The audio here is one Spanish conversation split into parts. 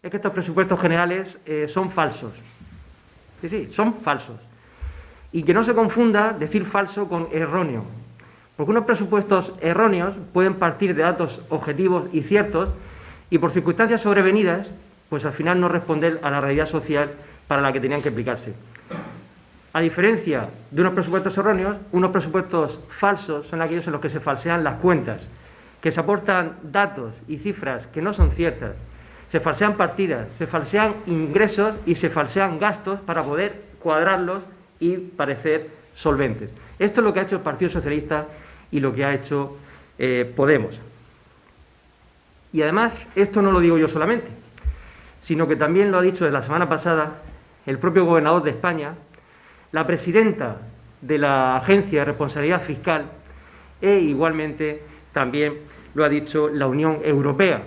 es que estos presupuestos generales son falsos. Sí, son falsos. Y que no se confunda decir falso con erróneo. Porque unos presupuestos erróneos pueden partir de datos objetivos y ciertos y por circunstancias sobrevenidas, pues al final no responder a la realidad social para la que tenían que aplicarse. A diferencia de unos presupuestos erróneos, unos presupuestos falsos son aquellos en los que se falsean las cuentas, que se aportan datos y cifras que no son ciertas, se falsean partidas, se falsean ingresos y se falsean gastos para poder cuadrarlos y parecer solventes. Esto es lo que ha hecho el Partido Socialista y lo que ha hecho Podemos. Y además, esto no lo digo yo solamente, sino que también lo ha dicho desde la semana pasada el propio gobernador de España, la presidenta de la Agencia de Responsabilidad Fiscal e igualmente también lo ha dicho la Unión Europea.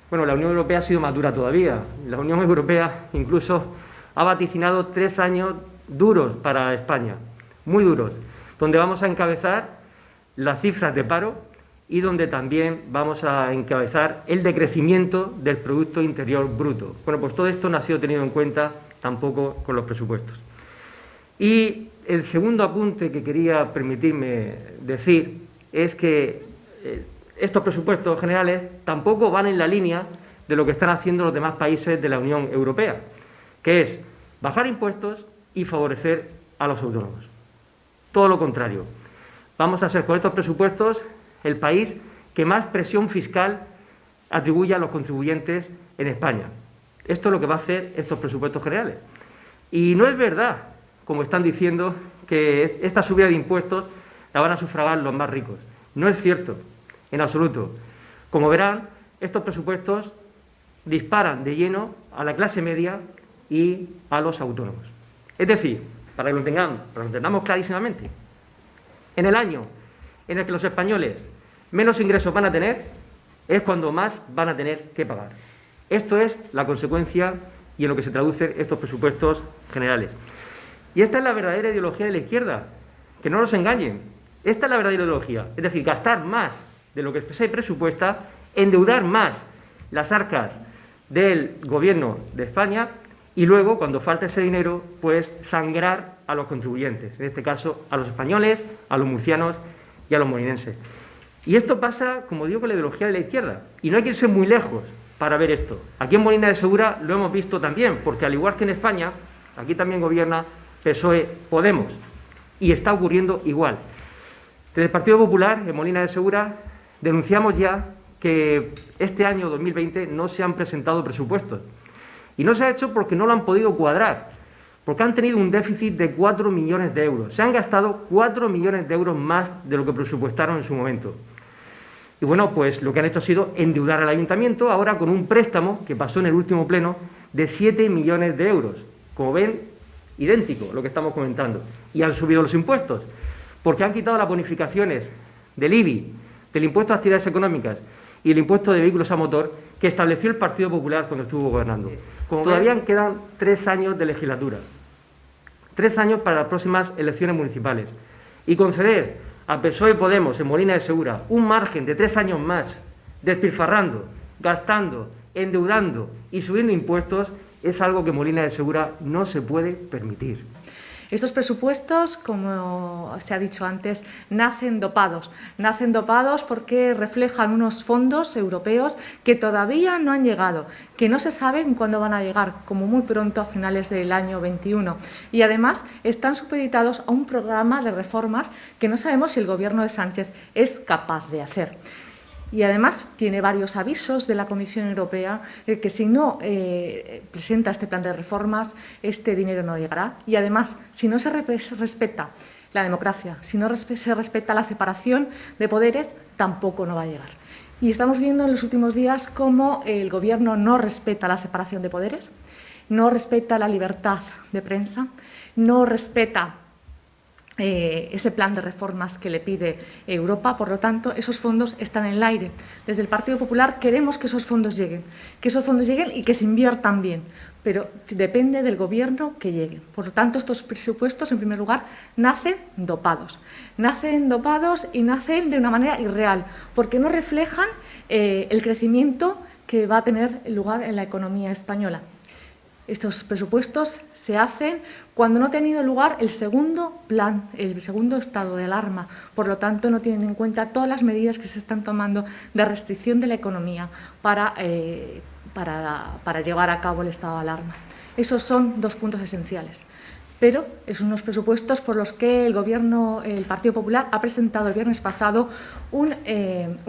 Bueno, la Unión Europea ha sido más dura todavía. La Unión Europea incluso ha vaticinado 3 años duros para España, muy duros, donde vamos a encabezar las cifras de paro y donde también vamos a encabezar el decrecimiento del Producto Interior Bruto. Bueno, pues todo esto no ha sido tenido en cuenta tampoco con los presupuestos. Y el segundo apunte que quería permitirme decir es que estos presupuestos generales tampoco van en la línea de lo que están haciendo los demás países de la Unión Europea, que es bajar impuestos y favorecer a los autónomos. Todo lo contrario. Vamos a ser con estos presupuestos el país que más presión fiscal atribuye a los contribuyentes en España. Esto es lo que va a hacer estos presupuestos generales. Y no es verdad, como están diciendo, que esta subida de impuestos la van a sufragar los más ricos. No es cierto, en absoluto. Como verán, estos presupuestos disparan de lleno a la clase media y a los autónomos. Es decir, para que lo entendamos clarísimamente, en el año en el que los españoles menos ingresos van a tener, es cuando más van a tener que pagar. Esto es la consecuencia y en lo que se traducen estos presupuestos generales. Y esta es la verdadera ideología de la izquierda, que no nos engañen. Esta es la verdadera ideología, es decir, gastar más de lo que se presupuesta, endeudar más las arcas del Gobierno de España y luego, cuando falte ese dinero, pues sangrar a los contribuyentes, en este caso a los españoles, a los murcianos y a los molinenses. Y esto pasa, como digo, con la ideología de la izquierda. Y no hay que irse muy lejos para ver esto. Aquí en Molina de Segura lo hemos visto también, porque al igual que en España, aquí también gobierna PSOE-Podemos. Y está ocurriendo igual. Desde el Partido Popular, en Molina de Segura, denunciamos ya que este año 2020 no se han presentado presupuestos. Y no se ha hecho porque no lo han podido cuadrar, porque han tenido un déficit de 4 millones de euros. Se han gastado 4 millones de euros más de lo que presupuestaron en su momento. Y bueno, pues lo que han hecho ha sido endeudar al ayuntamiento, ahora con un préstamo que pasó en el último pleno de 7 millones de euros. Como ven, idéntico lo que estamos comentando. Y han subido los impuestos, porque han quitado las bonificaciones del IBI, del impuesto a actividades económicas y el impuesto de vehículos a motor que estableció el Partido Popular cuando estuvo gobernando. Como todavía quedan 3 años de legislatura, 3 años para las próximas elecciones municipales, y conceder a PSOE y Podemos en Molina de Segura un margen de 3 años más, despilfarrando, gastando, endeudando y subiendo impuestos, es algo que Molina de Segura no se puede permitir. Estos presupuestos, como se ha dicho antes, nacen dopados. Nacen dopados porque reflejan unos fondos europeos que todavía no han llegado, que no se saben cuándo van a llegar, como muy pronto a finales del año 21. Y además están supeditados a un programa de reformas que no sabemos si el Gobierno de Sánchez es capaz de hacer. Y además tiene varios avisos de la Comisión Europea que si no presenta este plan de reformas, este dinero no llegará. Y además, si no se respeta la democracia, si no se respeta la separación de poderes, tampoco no va a llegar. Y estamos viendo en los últimos días cómo el Gobierno no respeta la separación de poderes, no respeta la libertad de prensa, no respeta ese plan de reformas que le pide Europa. Por lo tanto, esos fondos están en el aire. Desde el Partido Popular queremos que esos fondos lleguen y que se inviertan bien, pero depende del Gobierno que lleguen. Por lo tanto, estos presupuestos, en primer lugar, nacen dopados y nacen de una manera irreal, porque no reflejan el crecimiento que va a tener lugar en la economía española. Estos presupuestos se hacen cuando no ha tenido lugar el segundo plan, el segundo estado de alarma. Por lo tanto, no tienen en cuenta todas las medidas que se están tomando de restricción de la economía para llevar a cabo el estado de alarma. Esos son dos puntos esenciales. Pero es unos presupuestos por los que el Gobierno, el Partido Popular, ha presentado el viernes pasado una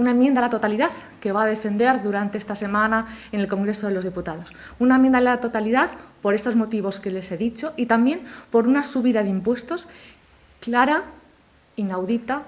enmienda a la totalidad que va a defender durante esta semana en el Congreso de los Diputados. Una enmienda a la totalidad por estos motivos que les he dicho y también por una subida de impuestos clara, inaudita,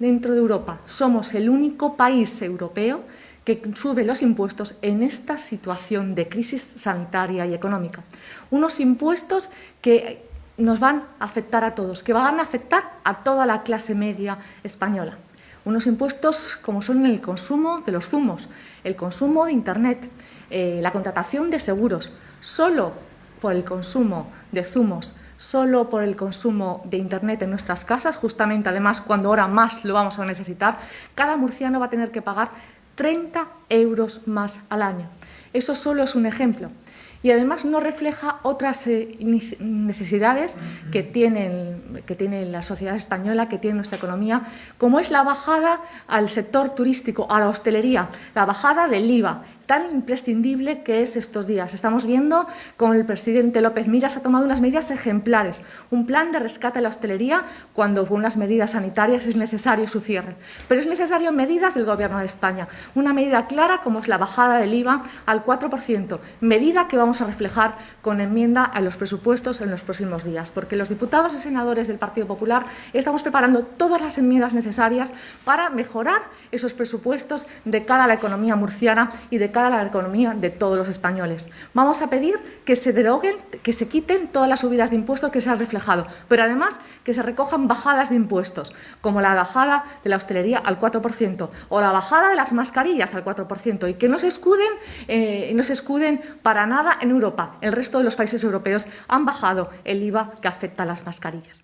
dentro de Europa. Somos el único país europeo que sube los impuestos en esta situación de crisis sanitaria y económica. Unos impuestos que nos van a afectar a todos, que van a afectar a toda la clase media española. Unos impuestos como son el consumo de los zumos, el consumo de Internet, la contratación de seguros. Solo por el consumo de zumos, solo por el consumo de Internet en nuestras casas, justamente además cuando ahora más lo vamos a necesitar, cada murciano va a tener que pagar 30 euros más al año. Eso solo es un ejemplo. Y además no refleja otras necesidades que tiene la sociedad española, que tiene nuestra economía, como es la bajada al sector turístico, a la hostelería, la bajada del IVA, tan imprescindible que es estos días. Estamos viendo cómo el presidente López Miras ha tomado unas medidas ejemplares, un plan de rescate a la hostelería cuando con las medidas sanitarias es necesario su cierre. Pero es necesario medidas del Gobierno de España, una medida clara como es la bajada del IVA al 4%, medida que vamos a reflejar con enmienda a los presupuestos en los próximos días, porque los diputados y senadores del Partido Popular estamos preparando todas las enmiendas necesarias para mejorar esos presupuestos de cara a la economía murciana y de cara a la economía de todos los españoles. Vamos a pedir que se deroguen, que se quiten todas las subidas de impuestos que se han reflejado, pero además que se recojan bajadas de impuestos, como la bajada de la hostelería al 4% o la bajada de las mascarillas al 4%, y que no se escuden para nada en Europa. El resto de los países europeos han bajado el IVA que afecta a las mascarillas.